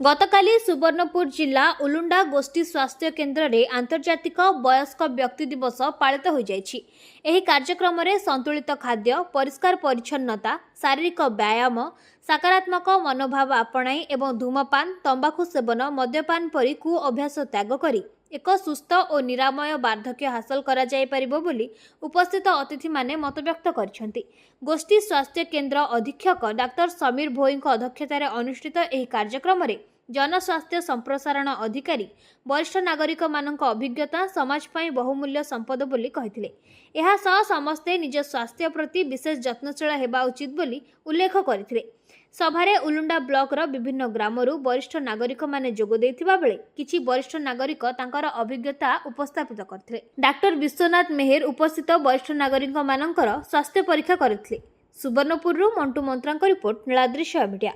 गतकाली सुवर्णपुर जिला उलुंडा गोष्ठी स्वास्थ्य केन्द्र में आंतर्जातिक वयस्क व्यक्ति दिवस पालित हो जाइछि। एही कार्यक्रम में संतुलित खाद्य, परिष्कार परिच्छन्नता, शारीरिक व्यायाम, सकारात्मक मनोभाव आपणाई एवं धूमपान, तंबाकू सेवन, मद्यपान परी कु अभ्यास त्याग करी एक सुस्थ और निरामय वार्धक्य हासिल करा जाय परिबो बोली उपस्थित अतिथि माने मत व्यक्त करिसेंति। गोष्ठी स्वास्थ्य केन्द्र अधीक्षक डाक्टर समीर भोई अध्यक्षतार अनुष्ठित एही कार्यक्रम में जनस्वास्थ्य संप्रसारण अधिकारी वरिष्ठ नागरिक मानक अभिज्ञता समाज पाई बहुमूल्य संपद बोली कहिथिले। एहा सह समस्ते निज स्वास्थ्य प्रति विशेष यत्नशील हेबा उचित बोली उल्लेख करथिले। सभारे उलुंडा ब्लॉक रो विभिन्न ग्रामरू वरिष्ठ नागरिक माने जोग देथिबा बेले किछि वरिष्ठ नागरिक तांकर अभिज्ञता उपस्थापित करथिले। डॉक्टर विश्वनाथ मेहर उपस्थित वरिष्ठ नागरिक मानकर स्वास्थ्य परीक्षा करथिले। सुवर्णपुर मंटू मंत्रांक रिपोर्ट नीलाद्री मीडिया।